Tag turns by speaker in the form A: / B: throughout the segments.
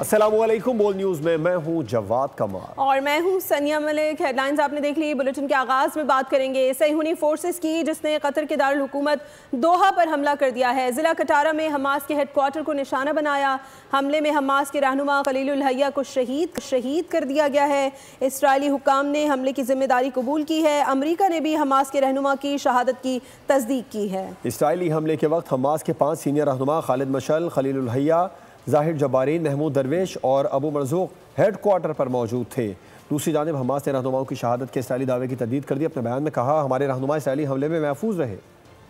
A: अस्सलामुअलैकुम। बोल न्यूज़ में मैं हूं जवाद कमार
B: और मैं हूं सनिया मलिक। हेडलाइंस आपने देख ली। बुलेटिन के आगाज में बात करेंगे सहूनी फोर्सेस की, जिसने कतर के दारुल हुकूमत दोहा पर हमला कर दिया है। जिला कटारा में हमास के हेडक्वार्टर को निशाना बनाया। हमले में हमास के रहनुमा खलील उल हैया को शहीद कर दिया गया है। इसराइली हुक्काम ने हमले की जिम्मेदारी कबूल की है। अमरीका ने भी हमास के रहनुमा की शहादत की तस्दीक की है।
A: इसराइली हमले के वक्त हमास के 5 सीनियर रहनुमा खालिद मशल, खलील उल हैया, ज़ाहिर जबारीन, महमूद दरवेश और अबू मरज़ूक हेड क्वार्टर पर मौजूद थे। दूसरी जानिब हमास ने रहनुमाओं की शहादत के इसराइली दावे की तर्दीद कर दी। अपने बयान में कहा, हमारे रहनुमा इसराइली हमले में महफूज रहे।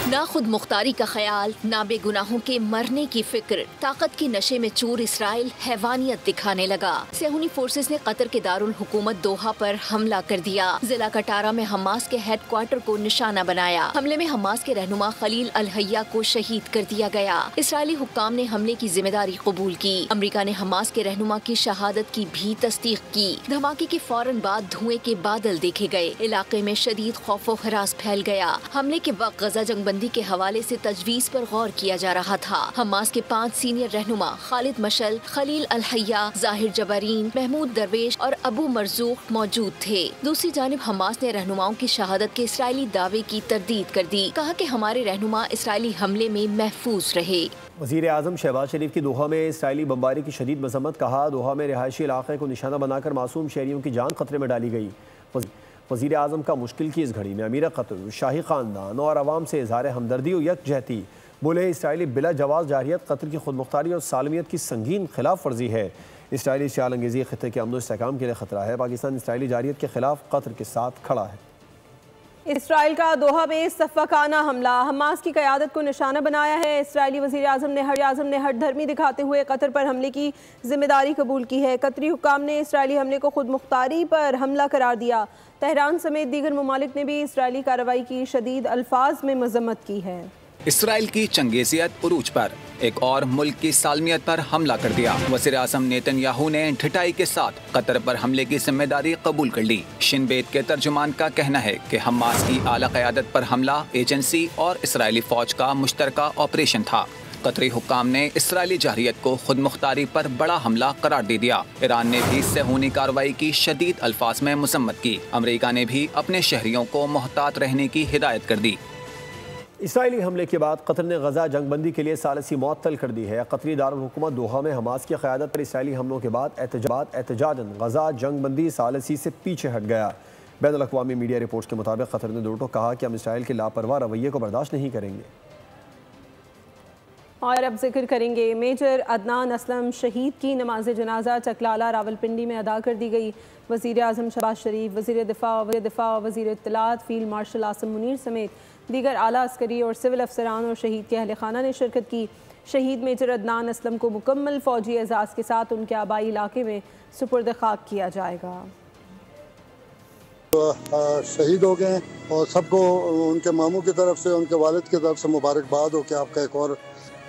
C: ना खुद मुख्तारी का ख्याल, ना बेगुनाहों के मरने की फिक्र, ताकत की नशे में चूर इसराइल हैवानियत दिखाने लगा। सहूनी फोर्सेस ने कतर के दारुल हुकूमत दोहा पर हमला कर दिया। जिला कटारा में हमास के हेडक्वार्टर को निशाना बनाया। हमले में हमास के रहनुमा खलील अल हैया को शहीद कर दिया गया। इसराइली हुक्काम ने हमले की जिम्मेदारी कबूल की। अमरीका ने हमास के रहनुमा की शहादत की भी तस्दीक की। धमाके के फौरन बाद धुएं के बादल देखे गए। इलाके में शदीद खौफ व हरास फैल गया। हमले के वक्त गजा जंगबंदी के हवाले से तजवीज पर गौर किया जा रहा था। हमास के 5 सीनियर रहनुमा खालिद मशल, खलील अल हैया, ज़ाहिर जबारीन, महमूद दरवेश और अबू मरज़ूक मौजूद थे। दूसरी जानिब हमास ने रहनुमाओं की शहादत के इसराइली दावे की तरदीद कर दी। कहा कि हमारे रहनुमा इसराइली हमले में महफूज रहे।
A: वज़ीर आज़म शहबाज शरीफ की दोहा में इसराइली बमबारी की शदीद मजम्मत। कहा, दोहा में रिहायशी इलाके को निशाना बनाकर मासूम शहरियों की जान खतरे में डाली गई। वज़ीर आज़म का मुश्किल की इस घड़ी में अमीर कतर, शाही ख़ानदान और आवाम से इज़हार हमदर्दी और यकजहती। बोले, इसराइली बिला जवाज़ जारियत कतर की खुद मुख्तारी और सालमियत की संगीन खिलाफ वर्जी है। इसराइली सियाल अंगेज़ी ख़ित्ते के अमन व इस्तेहकाम के लिए ख़तरा है। पाकिस्तान इसराइली जारियत के खिलाफ कतर के साथ खड़ा है।
B: इसराइल का दोहा में सफ़ाकाना हमला, हमास की क़यादत को निशाना बनाया है। इसराइली वज़ीर आज़म ने हठधर्मी दिखाते हुए कतर पर हमले की जिम्मेदारी कबूल की है। कतरी हुक्काम ने इसराइली हमले को खुद मुख्तारी पर हमला करार दिया। तेहरान समेत दीगर ममालिक ने भी इसराइली कार्रवाई की शदीद अल्फाज में मजम्मत की है।
D: इसराइल की चंगेजियत उरूज पर, एक और मुल्क की सालमियत पर हमला कर दिया। वज़ीर आज़म नेतन्याहू ने ढिठाई के साथ कतर पर हमले की जिम्मेदारी कबूल कर ली। शिन बेत के तर्जुमान का कहना है कि हमास की आला क़यादत पर हमला एजेंसी और इसराइली फौज का मुश्तरका ऑपरेशन था। कतरी हुक्काम ने इसराइली जारियत को खुद मुख्तारी पर बड़ा हमला करार दे दिया। ईरान ने भी सहूनी कार्रवाई की शदीद अल्फाज में मजम्मत की। अमरीका ने भी अपने शहरियों को मोहतात रहने की हिदायत कर दी।
A: इसराइली हमले के बाद कतर ने गजा जंगबंदी के लिए सालिसी मुअत्तल कर दी है। कतरी दारुल हुकूमत दोहा में हमास की क़यादत पर इसराइली हमलों के बाद एहतजाजन गजा जंगबंदी सालिसी से पीछे हट गया। बैनुल अक़वामी मीडिया रिपोर्ट्स के मुताबिक कतर ने दो टोक कहा कि हम इसराइल के लापरवाह रवैये को बर्दाश्त नहीं करेंगे।
B: और अब जिक्र करेंगे मेजर अदनान असलम शहीद की नमाज जनाजा चकलाला रावलपिंडी में अदा कर दी गई। वज़ीर आज़म शहबाज शरीफ, वज़ीर दिफा, वज़ीर इत्तलात फील्ड मार्शल आसिम मुनीर समेत दीगर आला अस्करी और सिविल अफसरान और शहीद के अहल खाना ने शिरकत की। शहीद मेजर अदनान असलम को मुकम्मल फ़ौजी एजाज़ के साथ उनके आबाई इलाके में सुपुर्द खाक किया जाएगा।
E: शहीद हो गए और सबको उनके मामू की तरफ से, उनके वालिद की तरफ से मुबारकबाद हो कि आपका एक और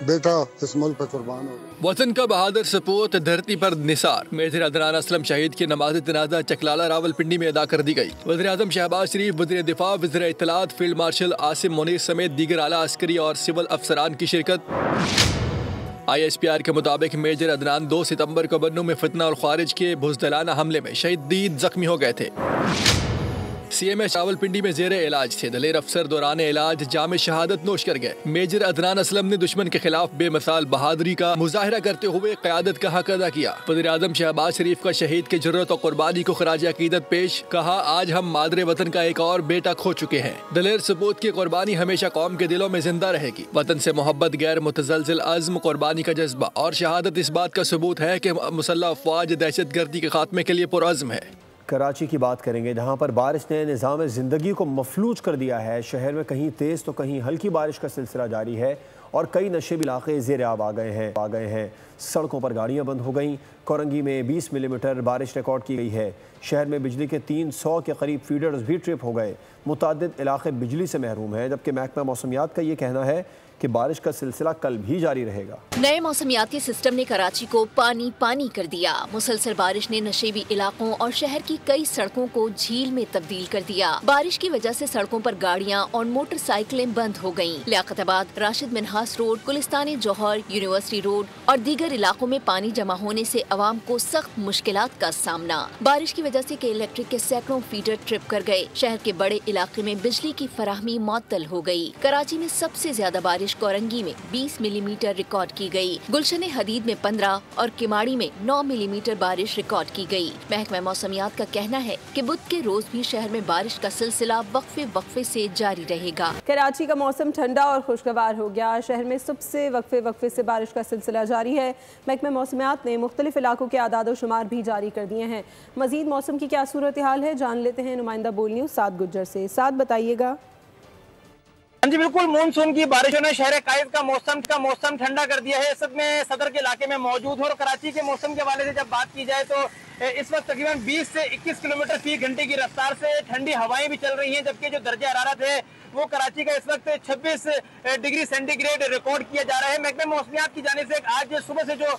E: बेटा इस मुल्क पे कुर्बान हो गया।
F: वतन का बहादुर सपूत धरती पर निसार। मेजर अदनान असलम शहीद की नमाज जनाजा चकलाला रावलपिंडी में अदा कर दी गई। वज़ीर आज़म शहबाज शरीफ, वज़ीर दिफा, वज़ीर इत्तलात फील्ड मार्शल आसिम मुनीर समेत दीगर आला अस्करी और सिविल अफसरान की शिरकत। ISPR के मुताबिक मेजर अदनान 2 सितम्बर को बन्नू में फितना और खारिज के बुज़दिलाना हमले में शहीद जख्मी हो गए थे। CMH रावलपिंडी में जेर इलाज थे। दलेर अफसर दौरान इलाज जाम शहादत नोश कर गए। मेजर अदनान असलम ने दुश्मन के खिलाफ बेमिसाल बहादुरी का मुजाहिरा करते हुए क़यादत का हक अदा किया। वज़ीर आज़म शहबाज शरीफ का शहीद के जुर्रत और कुर्बानी को खराज अकीदत पेश। कहा, आज हम मादरे वतन का एक और बेटा खो चुके हैं। दलेर सपूत की कुर्बानी हमेशा कौम के दिलों में जिंदा रहेगी। वतन से मोहब्बत, गैर मुतज़लज़िल अज़्म, कुर्बानी का जज्बा और शहादत इस बात का सबूत है कि मुसल्लह अफ़वाज दहशत गर्दी के खात्मे के लिए पुरअज़्म है।
A: कराची की बात करेंगे, जहां पर बारिश ने निज़ाम ज़िंदगी को मफलूज कर दिया है। शहर में कहीं तेज़ तो कहीं हल्की बारिश का सिलसिला जारी है और कई नशेबी इलाके ज़ेर आब आ गए हैं। सड़कों पर गाड़ियां बंद हो गईं। कोरंगी में 20 मिलीमीटर बारिश रिकॉर्ड की गई है। शहर में बिजली के 300 के करीब फीडर्स भी ट्रिप हो गए। मुतअद्दिद इलाके बिजली से महरूम हैं, जबकि महकमा मौसमियात का ये कहना है कि बारिश का सिलसिला कल भी जारी रहेगा।
C: नए मौसमियाती सिस्टम ने कराची को पानी पानी कर दिया। मुसलसल बारिश ने नशेबी इलाकों और शहर की कई सड़कों को झील में तब्दील कर दिया। बारिश की वजह से सड़कों पर गाड़ियां और मोटरसाइकिलें बंद हो गयीं। लियाकताबाद, राशिद मिन्हास रोड, गुलिस्तानी जौहर, यूनिवर्सिटी रोड और दीगर इलाकों में पानी जमा होने से अवाम को सख्त मुश्किलात का सामना। बारिश की वजह से के इलेक्ट्रिक के सैकड़ों फीडर ट्रिप कर गए। शहर के बड़े इलाके में बिजली की फराहमी मुअत्तल हो गई। कराची में सबसे ज्यादा बारिश कोरंगी में 20 मिलीमीटर रिकॉर्ड की गई। गुलशन हदीद में 15 और किमाड़ी में 9 मिलीमीटर बारिश रिकॉर्ड की गई। महकमा मौसमियात का कहना है कि बुध के रोज भी शहर में बारिश का सिलसिला वक्फे से जारी रहेगा।
B: कराची का मौसम ठंडा और खुशगवार हो गया। शहर में सुबह से वक्फे से बारिश का सिलसिला जारी है। महकमा मौसमियात ने मुख्तलिफ इलाकों के आदाद शुमार भी जारी कर दिए हैं। मजीद मौसम की क्या सूरत हाल है जान लेते हैं नुमाइंदा बोल न्यूज़ साद गुज्जर से। साद बताइएगा।
G: हाँ जी बिल्कुल, मानसून की बारिशों ने शहर कायद का मौसम ठंडा कर दिया है। इस वक्त मैं सदर के इलाके में मौजूद हूँ और कराची के मौसम के हवाले से जब बात की जाए तो इस वक्त तकरीबन 20 से 21 किलोमीटर फी घंटे की रफ्तार से ठंडी हवाएं भी चल रही हैं, जबकि जो दर्जा हरारत है वो कराची का इस वक्त 26 डिग्री सेंटीग्रेड रिकॉर्ड किया जा रहा है। महकमा मौसमियात की जानिब से आज सुबह से जो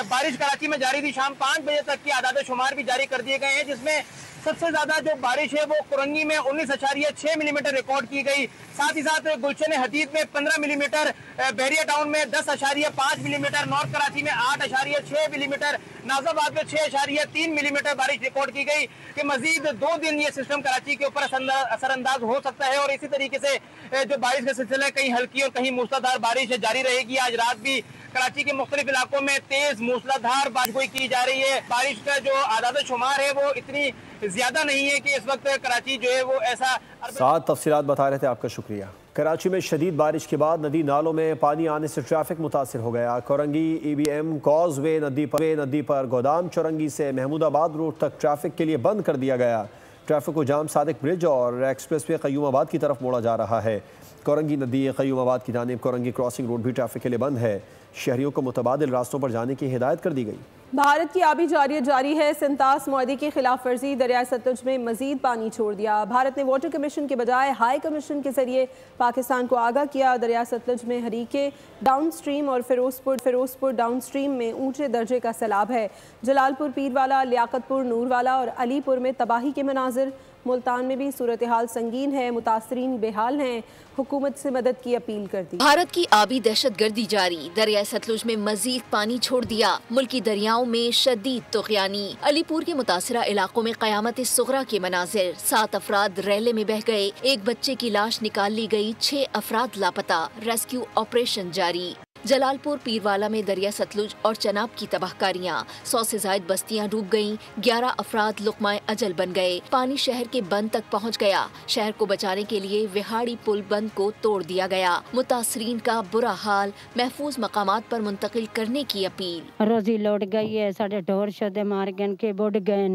G: बारिश कराची में जारी थी, शाम 5 बजे तक की आदाद शुमार भी जारी कर दिए गए हैं, जिसमें सबसे ज्यादा जो बारिश है वो कोरंगी में 19.6 मिलीमीटर रिकॉर्ड की गई। साथ ही साथ गुलशन हदीद में 15 मिलीमीटर, बहरिया टाउन में 10.5 मिलीमीटर, नॉर्थ कराची में 8.6 मिलीमीटर, नाजाबाद में 6.3 मिलीमीटर बारिश रिकॉर्ड की गई। कि मजीद 2 दिन ये सिस्टम कराची के ऊपर असरअंदाज हो सकता है और इसी तरीके से जो बारिश का सिलसिला कहीं हल्की और कहीं मूसलाधार बारिश जारी रहेगी। आज रात भी कराची के मुख्तलिफ इलाकों में तेज मूसलाधार बारिश की जा रही है। बारिश का जो आदाद शुमार है वो इतनी ज्यादा नहीं है कि इस वक्त कराची जो है वो ऐसा।
A: साथ तफसीलात बता रहे थे, आपका शुक्रिया। कराची में शदीद बारिश के बाद नदी नालों में पानी आने से ट्रैफिक मुतासिर हो गया। कोरंगी EBM कॉजवे नदी पर गोदाम चौरंगी से महमूदाबाद रोड तक ट्रैफिक के लिए बंद कर दिया गया। ट्रैफिक को जाम सादिक ब्रिज और एक्सप्रेस वे क़य्यूमाबाद की तरफ मोड़ा जा रहा है। कोरंगी नदी क़य्यूमाबाद की जानिब कोरंगी क्रॉसिंग रोड भी ट्रैफिक के लिए बंद है। शहरियों को मुतबादिल रास्तों पर जाने की हिदायत कर दी गई।
B: भारत की आबी जारियत जारी है। सिंतास मुआहदे की खिलाफ वर्जी, दरियाए सतलुज में मजीद पानी छोड़ दिया। भारत ने वाटर कमीशन के बजाय हाई कमीशन के जरिए पाकिस्तान को आगाह किया। दरिया सतलुज में हरीके डाउन स्ट्रीम और फिरोजपुर डाउन स्ट्रीम में ऊंचे दर्जे का सैलाब है। जलालपुर, पीरवाला, लियाकतपुर, नूरवाला और अलीपुर में तबाही के मनाजिर। मुल्तान में भी सूरत हाल संगीन है, मुतासरीन बेहाल हैं। हुकूमत से मदद की अपील कर दी।
C: भारत की आबी दहशतगर्दी जारी, दरिया सतलुज में मजीद पानी छोड़ दिया। मुल्की दरियाओं में शदीद तुग़यानी। अलीपुर के मुतासरा इलाकों में क़यामत सुग़रा के मनाजिर। 7 अफराद रैले में बह गए, एक बच्चे की लाश निकाल ली गई, 6 अफराद लापता, रेस्क्यू ऑपरेशन जारी। जलालपुर, पीरवाला में दरिया सतलुज और चनाब की तबाहकारियाँ, 100 से ज्यादा बस्तियाँ डूब गयीं, 11 अफराद लुक़माए अजल बन गए। पानी शहर के बंद तक पहुँच गया। शहर को बचाने के लिए विहाड़ी पुल बंद को तोड़ दिया गया। मुतासरीन का बुरा हाल, महफूज मकामात पर मुंतकिल करने की अपील।
H: रोजी लौट गई है, साढ़े ढोर शोदे मार गए के बुढ़ गए,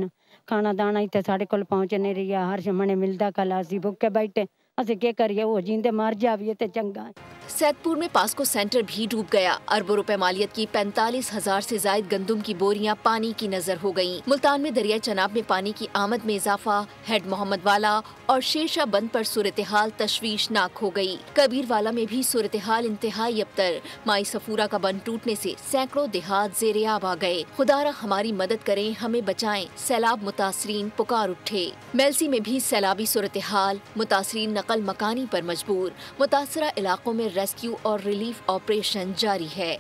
H: खाना दाना इतने साढ़े को पहुँच नहीं रही है। हर शमने मिलता कल असी भुखे बैठे, असे क्या करिए, वो जींदे मार जाविए तो चंगा।
C: सैदपुर में पास्को सेंटर भी डूब गया। अरबों रुपए मालियत की 45,000 से ज्यादा गंदुम की बोरियां पानी की नजर हो गयीं। मुल्तान में दरिया चनाब में पानी की आमद में इजाफा, हेड मोहम्मद वाला और शेरशाह बंद पर सूरत हाल तशवीशनाक हो गई। कबीर वाला में भी सूरत हाल इंतहाई अबतर। माई सफूरा का बंद टूटने से सैकड़ों देहात ज़ेरे-आब आ गए। खुदारा हमारी मदद करें, हमें बचाएं, सैलाब मुतासरीन पुकार उठे। मेलसी में भी सैलाबी सूरत हाल, मुतासरीन नकल मकानी पर मजबूर। मुतासरा इलाकों में रेस्क्यू और रिलीफ ऑपरेशन जारी है।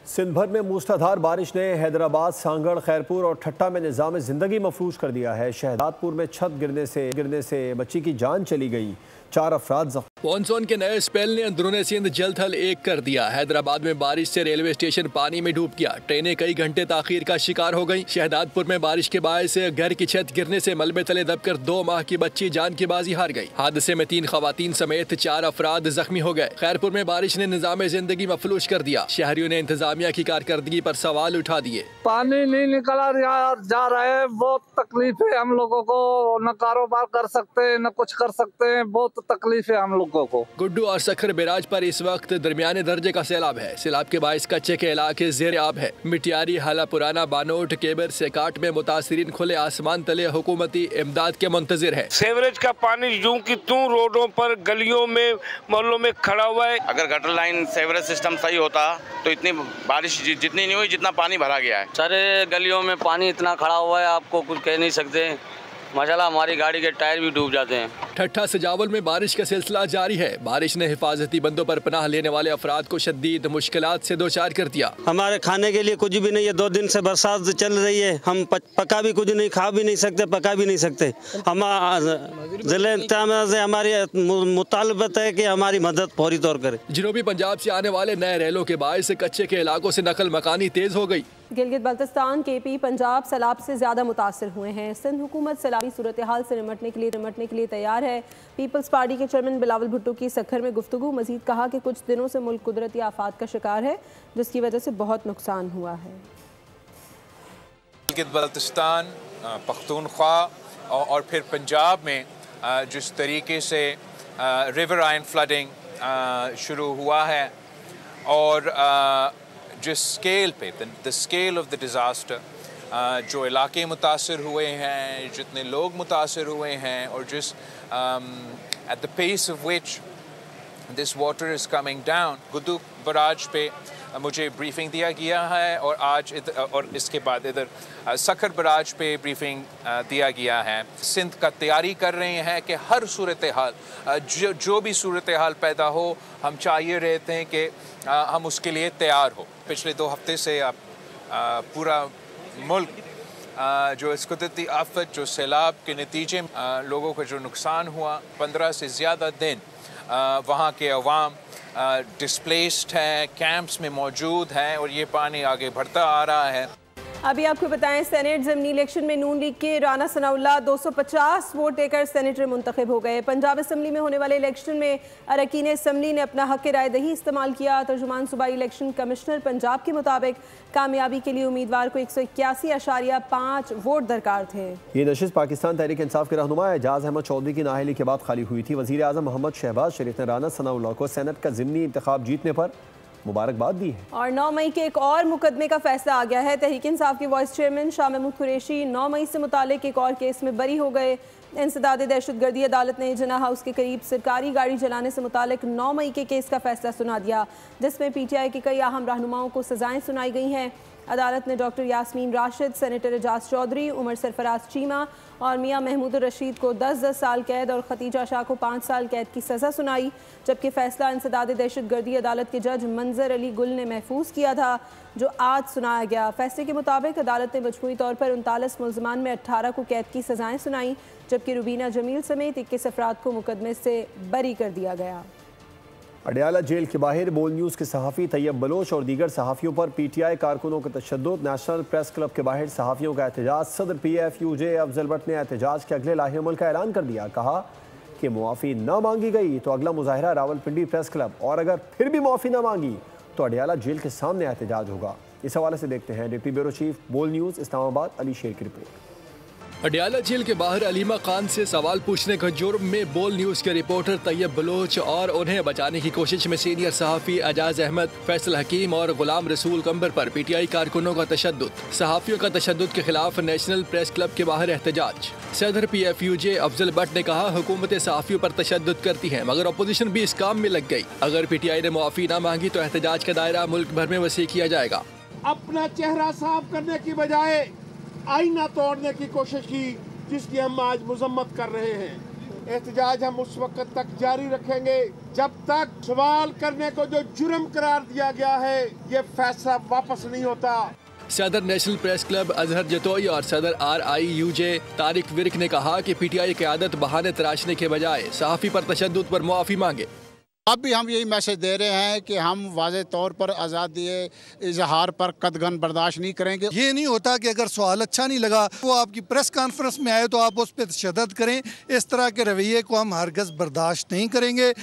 A: सिंध भर में मूसलाधार बारिश ने हैदराबाद, सांगड़, खैरपुर और ठट्टा में निज़ाम जिंदगी मफलूज कर दिया है। शहदादपुर में छत गिरने से बच्ची की जान चली गई, 4 अफराद जख्मी।
F: मानसून के नए स्पेल ने अंदरूनी सिंध जल्द थल एक कर दिया। हैदराबाद में बारिश से रेलवे स्टेशन पानी में डूब गया, ट्रेनें कई घंटे ताखीर का शिकार हो गईं। शहदादपुर में बारिश के बायस घर की छत गिरने से मलबे तले दबकर 2 माह की बच्ची जान की बाजी हार गई। हादसे में 3 खवातीन समेत 4 अफराद जख्मी हो गए। खैरपुर में बारिश ने निजाम जिंदगी मफलूज कर दिया। शहरियों ने इंतजामिया की कारकर्दगी पर सवाल उठा दिए।
I: पानी नहीं निकला जा रहा है, बहुत तकलीफ है हम लोगों को, न कारोबार कर सकते हैं न कुछ कर सकते हैं, बहुत तकलीफ है हम लोगों को।
F: गुड्डू और सखर बैराज पर इस वक्त दरमियाने दर्जे का सैलाब है। सैलाब के बायस कच्चे के इलाके जेर आब है। मिटियारी, हाला पुराना, बानोट, केबर, सेकाट में मुतासिरीन खुले आसमान तले हुकूमती इमदाद के मुंतजिर है।
J: सीवरेज का पानी यूं की त्यों रोडों पर, गलियों में, मोहल्लों में खड़ा हुआ है।
K: अगर गटर लाइन सीवरेज सिस्टम सही होता तो इतनी बारिश जितनी नहीं हुई जितना पानी भरा गया है। सारे गलियों में पानी इतना खड़ा हुआ है, आपको कुछ कह नहीं सकते। माशाल्लाह हमारी गाड़ी के टायर भी डूब जाते हैं।
F: ठट्ठा सजावल में बारिश का सिलसिला जारी है। बारिश ने हिफाजती बंदों पर पनाह लेने वाले अफराद को शदीद मुश्किलात से दो चार कर दिया।
L: हमारे खाने के लिए कुछ भी नहीं है। 2 दिन से बरसात चल रही है। हम पका भी कुछ नहीं, खा भी नहीं सकते, पका भी नहीं सकते। हम जिले से हमारी मुतालबत है कि हमारी मदद फौरी तौर करे।
F: जनूबी पंजाब से आने वाले नए रेलों के बायस कच्चे के इलाकों से नकल मकानी तेज हो गई।
B: गिलगित बल्तिस्तान, KP, पंजाब सैलाब से ज़्यादा मुतासर हुए हैं। सिंध हुकूमत सैलाबी सूरत हाल से निपटने के लिए तैयार है। पीपल्स पार्टी के चेयरमैन बिलावल भुट्टो की सखर में गुफ्तगू। मजीद कहा कि कुछ दिनों से मुल्क कुदरती आफात का शिकार है, जिसकी वजह से बहुत नुकसान हुआ है।
M: गिलगित बल्तिस्तान, पख्तूनख्वा और फिर पंजाब में जिस तरीके से रिवर आइन फ्लडिंग शुरू हुआ है और जिस स्केल पे the scale of the disaster, जो इलाके मुतासर हुए हैं, जितने लोग मुतासर हुए हैं और जिस at the pace of which this water is coming down. Guddu barrage पे मुझे ब्रीफिंग दिया गया है और आज और इसके बाद इधर सखर बराज पे ब्रीफिंग दिया गया है। सिंध का तैयारी कर रहे हैं कि हर सूरत हाल जो भी सूरत हाल पैदा हो, हम चाहिए रहते हैं कि हम उसके लिए तैयार हो। पिछले 2 हफ्ते से पूरा मुल्क जो इस कुदरती आफत, जो सैलाब के नतीजे लोगों को जो नुकसान हुआ, 15 से ज़्यादा दिन वहाँ के अवाम डिस्प्लेस्ड हैं, कैंप्स में मौजूद हैं और ये पानी आगे बढ़ता आ रहा है।
B: अभी आपको बताएं, सेनेट ज़मीनी इलेक्शन में नून लीग के राना सनाउल्लाह 250 वोट देकर सेनेटर मुंतखब हो गए। पंजाब असम्बली में होने वाले इलेक्शन में अरकान असम्बली ने अपना हक राय दही इस्तेमाल किया। तर्जुमान सूबाई इलेक्शन कमिश्नर पंजाब के मुताबिक कामयाबी के लिए उम्मीदवार को 181.5 वोट दरकार थे।
A: ये नशिस्त पाकिस्तान तहरीक इंसाफ के रहनुमा एजाज अहमद चौधरी की नाअहली के बाद खाली हुई थी। वज़ीर आज़म मोहम्मद शहबाज शरीफ ने राना सनाउल्लाह को सेनेट का ज़िमनी इंतखाब जीतने पर मुबारकबाद दी है। और 9 मई के एक और मुकदमे का फैसला आ गया है। तहरीक इंसाफ के वाइस चेयरमैन शाह महमूद कुरैशी 9 मई से मुतालिक एक और केस में बरी हो गए। इंसदाद दहशतगर्दी अदालत ने जिन्ना हाउस के करीब सरकारी गाड़ी जलाने से मुतालिक 9 मई के केस का फैसला सुना दिया, जिसमें PTI के कई अहम रहनुमाओं को सजाएं सुनाई गई हैं। अदालत ने डॉक्टर यास्मीन राशिद, सेनेटर एजाज चौधरी, उमर सरफराज चीमा और मियां महमूद रशीद को 10-10 साल कैद और खतीजा शाह को 5 साल कैद की सज़ा सुनाई, जबकि फ़ैसला इंसदाद दहशतगर्दी अदालत के जज मंजर अली गुल ने महफूज किया था, जो आज सुनाया गया। फैसले के मुताबिक अदालत ने मजमूई तौर पर 39 मुल्ज़मान में 18 को कैद की सज़ाएँ सुनाई, जबकि रुबीना जमील समेत 21 अफराद को मुकदमे से बरी कर दिया गया। अडयाला जेल के बाहर बोल न्यूज़ के सहाफ़ी तैयब बलोच और दीगर सहाफ़ियों पर PTI कारकुनों का तशद्दुद। नेशनल प्रेस क्लब के बाहर सहाफ़ियों का एहतजाज। सदर PFUJ अफजल भट्ट ने एहतजाज के अगले लाहे अमल का ऐलान कर दिया। कहा कि मुआफ़ी न मांगी गई तो अगला मुजाहिरा रावलपिंडी प्रेस क्लब, और अगर फिर भी मुआफ़ी न मांगी तो अडयाला जेल के सामने एहतजाज होगा। इस हवाले से देखते हैं डिप्टी ब्यूरो चीफ बोल न्यूज़ इस्लामाबाद अली शेर की रिपोर्ट।
F: अडयाला जेल के बाहर अलीमा खान से सवाल पूछने का जुर्म में बोल न्यूज़ के रिपोर्टर तैयब बलोच और उन्हें बचाने की कोशिश में सीनियर सहाफ़ी एजाज अहमद, फैसल हकीम और गुलाम रसूल कंबर पर PTI कारकुनों का तशद्दुद। सहाफ़ियों का तशद्दुद के खिलाफ नेशनल प्रेस क्लब के बाहर एहतजाज। सदर PFUJ अफजल भट्ट ने कहा हुकूमत सहाफ़ियों पर तशद्दुद करती है, मगर अपोजिशन भी इस काम में लग गई। अगर PTI ने मुआफ़ी न मांगी तो एहतजाज का दायरा मुल्क भर में वसी किया जाएगा।
N: अपना चेहरा साफ करने की बजाय आईना तोड़ने की कोशिश की, जिसकी हम आज मजम्मत कर रहे हैं। एहतजाज हम उस वक्त तक जारी रखेंगे जब तक सवाल करने को जो जुर्म करार दिया गया है ये फैसला वापस नहीं होता।
F: सदर national press club Azhar Jatoi और सदर RIUJ तारिक विर्क ने कहा कि PTI की आदत बहाने तराशने के बजाय सहाफ़ी पर तशद्दुद पर मुआफ़ी मांगे।
O: अब भी हम यही मैसेज दे रहे हैं कि हम वाज़े तौर पर आज़ादी इजहार पर कदगन बर्दाश्त नहीं करेंगे।
P: ये नहीं होता कि अगर सवाल अच्छा नहीं लगा वो आपकी प्रेस कॉन्फ्रेंस में आए तो आप उस पर तशद्दुद करें। इस तरह के रवैये को हम हरगिज़ बर्दाश्त नहीं करेंगे।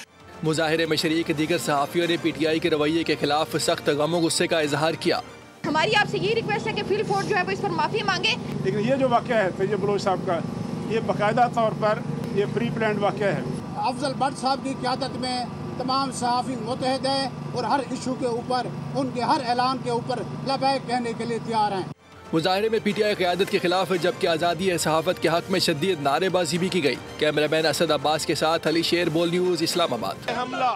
F: मुजाहिरे में शरीक दीगर सहाफ़ियों ने PTI के रवैये के खिलाफ सख्त गम गुस्से का इजहार किया।
Q: हमारी आपसे ये रिक्वेस्ट है कि फील्ड फोर्स जो है वो इस पर माफ़ी मांगे।
N: लेकिन ये जो वाक़या है तैयब बलोच साहब का, ये बाकायदा तौर पर ये प्री प्लान्ड वाक़या है।
O: अफजल भट्ट साहब की क़यादत में तमाम सहाफ़ी मुतहद हैं और हर इशू के ऊपर, उनके हर ऐलान के ऊपर लबैक कहने के लिए तैयार हैं।
F: मुजाहरे में PTI क़यादत के खिलाफ जबकि आज़ादी सहाफ़त के हक़ में शदीद नारेबाजी भी की गई। कैमरामैन असद अब्बास के साथ अली शेर, बोल न्यूज़, इस्लामाबाद।
N: हमला,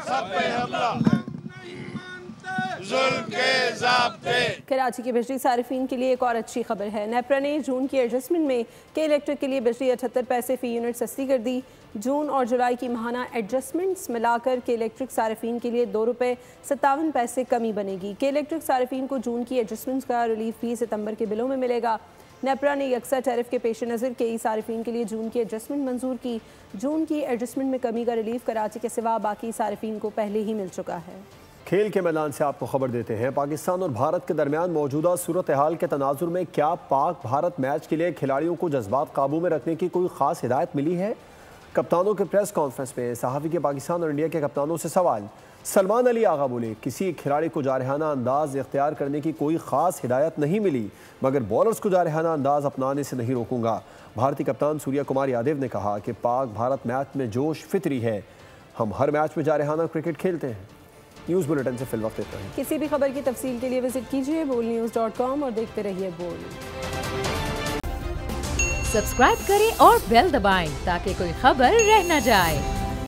N: सब पे हमला, जुल्म के ज़ाब्ते।
B: कराची के बिजली सारिफीन के लिए एक और अच्छी खबर है। नेपरा ने जून की एडजस्टमेंट में के इलेक्ट्रिक के लिए बिजली 78 पैसे फ़ी यूनिट सस्ती कर दी। जून और जुलाई की माहाना एडजस्टमेंट्स मिलाकर के इलेक्ट्रिक सारिफीन के लिए ₹2.57 कमी बनेगी। के इलेक्ट्रिक सारिफीन को जून की एडजस्टमेंट्स का रिलीफ फी सितंबर के बिलों में मिलेगा। नेपरा ने यकसा टैरिफ के पेश नज़र के सारिफीन के लिए जून की एडजस्टमेंट मंजूर की। जून की एडजस्टमेंट में कमी का रिलीफ कराची के सिवा बाकी सारिफीन को पहले ही मिल चुका है।
A: खेल के मैदान से आपको खबर देते हैं। पाकिस्तान और भारत के दरमियान मौजूदा सूरत हाल के तनाजुर में क्या पाक भारत मैच के लिए खिलाड़ियों को जज्बात काबू में रखने की कोई ख़ास हिदायत मिली है? कप्तानों के प्रेस कॉन्फ्रेंस में सहाफ़ी के पाकिस्तान और इंडिया के कप्तानों से सवाल। सलमान अली आगा बोले, किसी खिलाड़ी को जारहाना अंदाज इख्तियार करने की कोई ख़ास हिदायत नहीं मिली, मगर बॉलर्स को जारहाना अंदाज अपनाने से नहीं रोकूंगा। भारतीय कप्तान सूर्या कुमार यादव ने कहा कि पाक भारत मैच में जोश फितरी है, हम हर मैच में जारहाना क्रिकेट खेलते हैं। न्यूज़ बुलेटिन से फिल वक्त देता है।
B: किसी भी खबर की तफसील के लिए विजिट कीजिए bolnews.com और देखते रहिए बोल।
R: सब्सक्राइब करें और बेल दबाएं ताकि कोई खबर रह न जाए।